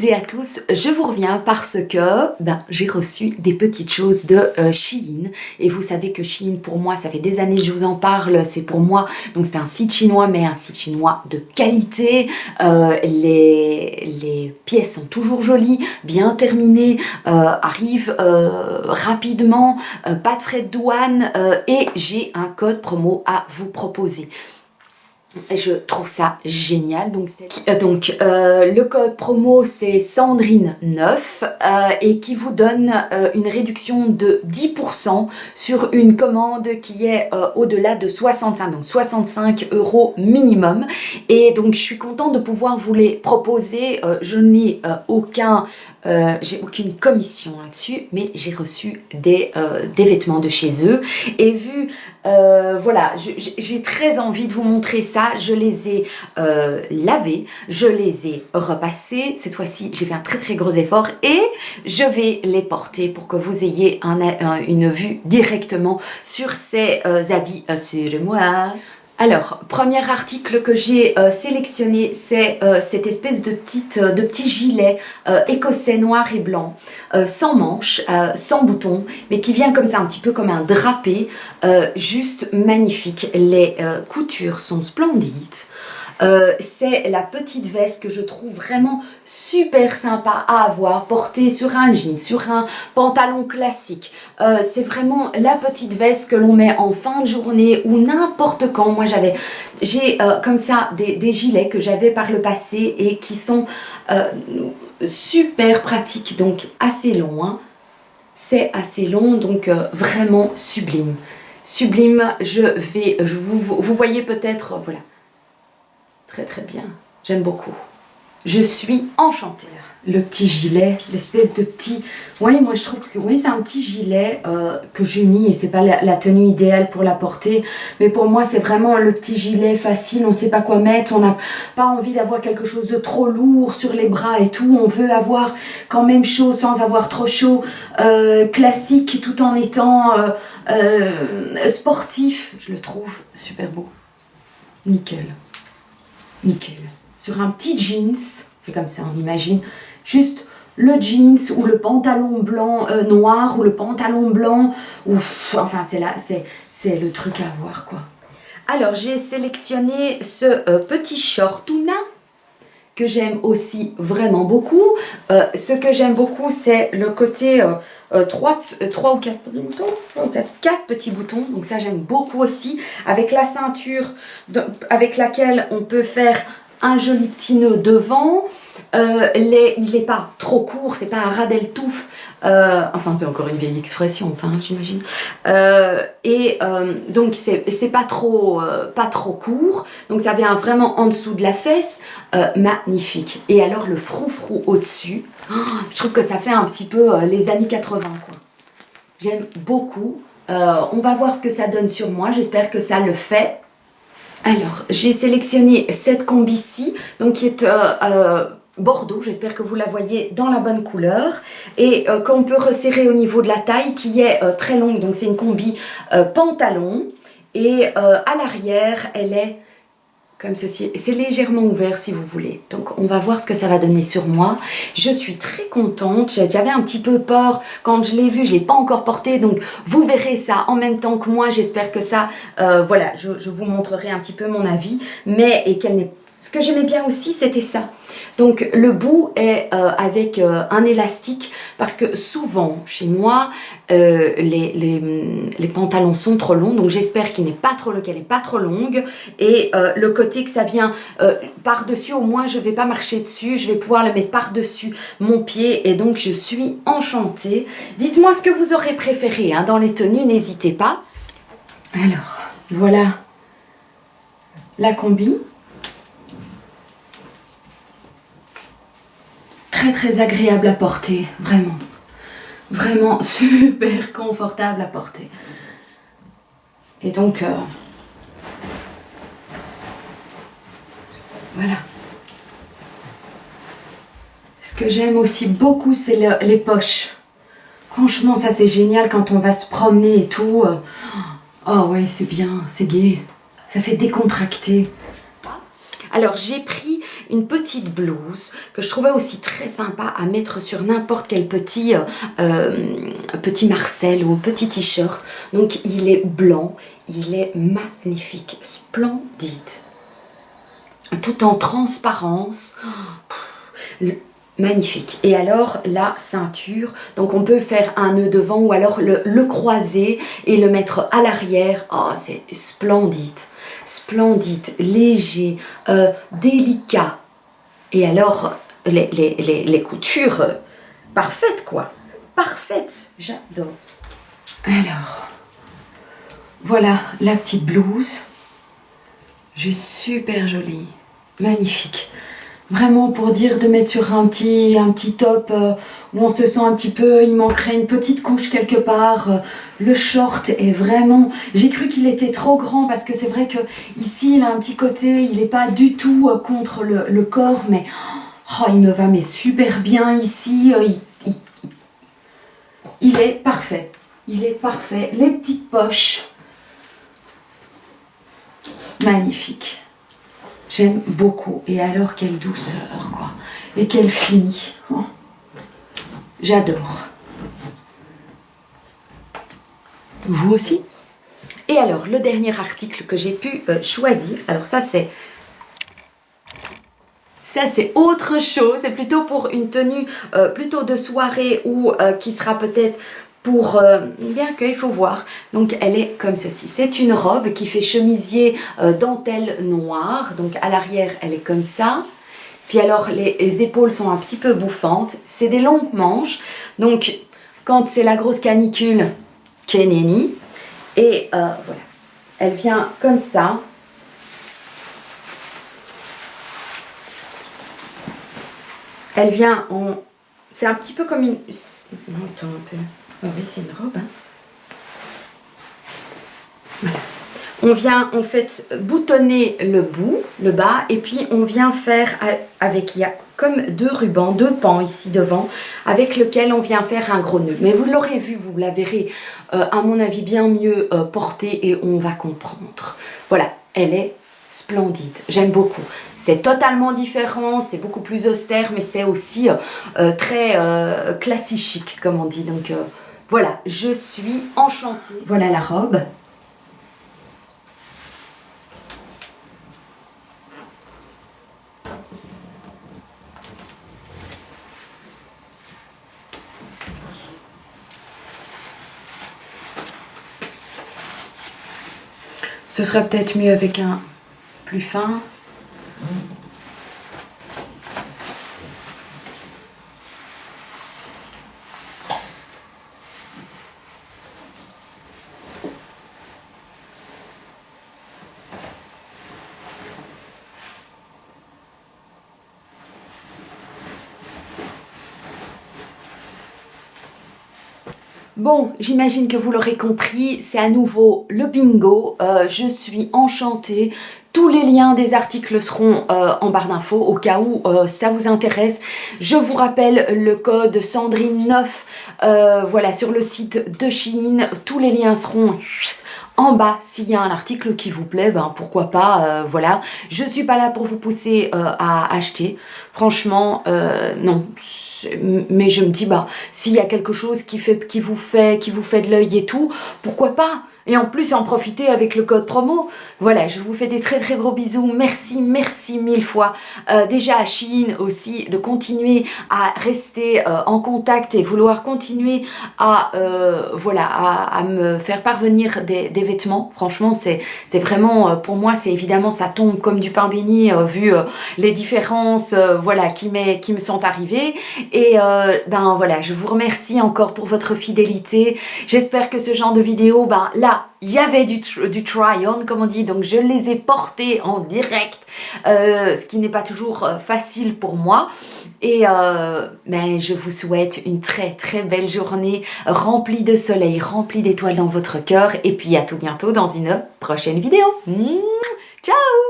toutes et à tous, je vous reviens parce que j'ai reçu des petites choses de Shein. Et vous savez que Shein, pour moi, ça fait des années que je vous en parle, c'est pour moi, donc c'est un site chinois, mais un site chinois de qualité. Les pièces sont toujours jolies, bien terminées, arrivent rapidement, pas de frais de douane et j'ai un code promo à vous proposer. Je trouve ça génial. Donc, le code promo c'est Sandrine9 et qui vous donne une réduction de 10% sur une commande qui est au-delà de 65, donc 65 € minimum. Et donc je suis contente de pouvoir vous les proposer. Je n'ai j'ai aucune commission là-dessus, mais j'ai reçu des vêtements de chez eux. Et vu, voilà, j'ai très envie de vous montrer ça. Je les ai lavés, je les ai repassés. Cette fois-ci, j'ai fait un très gros effort et je vais les porter pour que vous ayez une vue directement sur ces habits sur moi. Alors, premier article que j'ai sélectionné, c'est cette espèce de petit gilet écossais noir et blanc, sans manches, sans boutons, mais qui vient comme ça, un petit peu comme un drapé, juste magnifique. Les coutures sont splendides. C'est la petite veste que je trouve vraiment super sympa à avoir, portée sur un jean, sur un pantalon classique. C'est vraiment la petite veste que l'on met en fin de journée ou n'importe quand. Moi j'ai comme ça des gilets que j'avais par le passé et qui sont super pratiques, donc assez long, hein. C'est assez long, donc vraiment sublime. Sublime, vous voyez peut-être, voilà. Très bien, j'aime beaucoup. Je suis enchantée. Le petit gilet, l'espèce de petit... Oui, moi je trouve que oui, c'est un petit gilet que j'ai mis et c'est pas la tenue idéale pour la porter. Mais pour moi, c'est vraiment le petit gilet facile, on ne sait pas quoi mettre. On n'a pas envie d'avoir quelque chose de trop lourd sur les bras et tout. On veut avoir quand même chaud sans avoir trop chaud. Classique tout en étant sportif. Je le trouve super beau. Nickel. Nickel. Sur un petit jeans, c'est comme ça, on imagine, juste le jeans ou le pantalon blanc noir ou le pantalon blanc, enfin c'est le truc à avoir quoi. Alors j'ai sélectionné ce petit short tuna que j'aime aussi vraiment beaucoup. Ce que j'aime beaucoup, c'est le côté 3 ou 4 petits boutons, 4 petits boutons, donc ça j'aime beaucoup aussi, avec la ceinture avec laquelle on peut faire un joli petit nœud devant. Il n'est pas trop court, c'est pas un ras del touffe, enfin c'est encore une vieille expression ça, hein, j'imagine, donc c'est pas trop court, donc ça vient vraiment en dessous de la fesse, magnifique. Et alors le froufrou au dessus, je trouve que ça fait un petit peu les années 80 quoi. J'aime beaucoup. On va voir ce que ça donne sur moi, j'espère que ça le fait. Alors j'ai sélectionné cette combi-ci, donc qui est bordeaux, j'espère que vous la voyez dans la bonne couleur, et qu'on peut resserrer au niveau de la taille qui est très longue, donc c'est une combi pantalon, et à l'arrière elle est comme ceci, c'est légèrement ouvert si vous voulez, donc on va voir ce que ça va donner sur moi. Je suis très contente, j'avais un petit peu peur quand je l'ai vu, je ne l'ai pas encore porté, donc vous verrez ça en même temps que moi, j'espère que ça, voilà, je vous montrerai un petit peu mon avis, ce que j'aimais bien aussi, c'était ça. Donc le bout est avec un élastique, parce que souvent chez moi les pantalons sont trop longs, donc j'espère qu'elle n'est pas trop longue, et le côté que ça vient par-dessus, au moins je ne vais pas marcher dessus, je vais pouvoir le mettre par-dessus mon pied, et donc je suis enchantée. Dites-moi ce que vous aurez préféré hein, dans les tenues, n'hésitez pas. Alors voilà la combi. Très agréable à porter, vraiment super confortable à porter. Et donc voilà. Ce que j'aime aussi beaucoup, c'est les poches. Franchement, ça c'est génial quand on va se promener et tout. Oh ouais, c'est bien, c'est gai. Ça fait décontracter. Alors j'ai pris une petite blouse que je trouvais aussi très sympa à mettre sur n'importe quel petit Marcel ou petit t-shirt. Donc il est blanc, il est magnifique, splendide, tout en transparence. Magnifique. Et alors la ceinture, donc on peut faire un nœud devant ou alors le croiser et le mettre à l'arrière. Oh, c'est splendide, splendide, léger, délicat. Et alors les coutures, parfaites quoi, parfaites, j'adore. Alors, voilà la petite blouse, juste super jolie, magnifique. Vraiment pour dire de mettre sur un petit top où on se sent un petit peu, il manquerait une petite couche quelque part. Le short est vraiment... J'ai cru qu'il était trop grand parce que c'est vrai que ici il a un petit côté, il n'est pas du tout contre le corps, mais oh, il me va mais super bien ici. Il est parfait. Il est parfait. Les petites poches. Magnifique. J'aime beaucoup. Et alors, quelle douceur, quoi. Et quelle fini. Oh. J'adore. Vous aussi? Et alors, le dernier article que j'ai pu choisir, alors ça c'est autre chose, c'est plutôt pour une tenue plutôt de soirée ou qui sera peut-être pour, bien qu'il faut voir. Donc elle est comme ceci, c'est une robe qui fait chemisier dentelle noire, donc à l'arrière elle est comme ça, puis alors les épaules sont un petit peu bouffantes, c'est des longues manches, donc quand c'est la grosse canicule, keneni, et voilà, elle vient comme ça. Elle vient en... C'est un petit peu comme une... Non, attends un peu. Oh oui, c'est une robe. Hein. Voilà. On vient en fait boutonner le bout, le bas, et puis on vient faire avec... Il y a comme deux rubans, deux pans ici devant, avec lequel on vient faire un gros nœud. Mais vous l'aurez vu, vous la verrez, à mon avis, bien mieux portée et on va comprendre. Voilà, elle est splendide. J'aime beaucoup. C'est totalement différent, c'est beaucoup plus austère, mais c'est aussi très classique chic, comme on dit. Donc voilà, je suis enchantée. Voilà la robe. Ce serait peut-être mieux avec un plus fin. Bon, j'imagine que vous l'aurez compris, c'est à nouveau le bingo. Je suis enchantée. Tous les liens des articles seront en barre d'infos au cas où ça vous intéresse. Je vous rappelle le code Sandrine9 voilà, sur le site de Shein. Tous les liens seront en bas. S'il y a un article qui vous plaît, ben pourquoi pas, voilà. Je suis pas là pour vous pousser à acheter. Franchement, non. Mais je me dis, bah, s'il y a quelque chose qui vous fait de l'œil et tout, pourquoi pas? Et en plus, en profiter avec le code promo. Voilà, je vous fais des très très gros bisous. Merci, merci mille fois. Déjà à Shein aussi, de continuer à rester en contact et vouloir continuer à, voilà, à me faire parvenir des vêtements. Franchement, c'est vraiment, pour moi, c'est évidemment, ça tombe comme du pain béni, vu les différences voilà, qui me sont arrivées. Et ben voilà, je vous remercie encore pour votre fidélité. J'espère que ce genre de vidéo, ben là, il y avait du try-on, comme on dit, donc je les ai portés en direct, ce qui n'est pas toujours facile pour moi. Et ben, je vous souhaite une très très belle journée remplie de soleil, remplie d'étoiles dans votre cœur. Et puis à tout bientôt dans une prochaine vidéo. Ciao!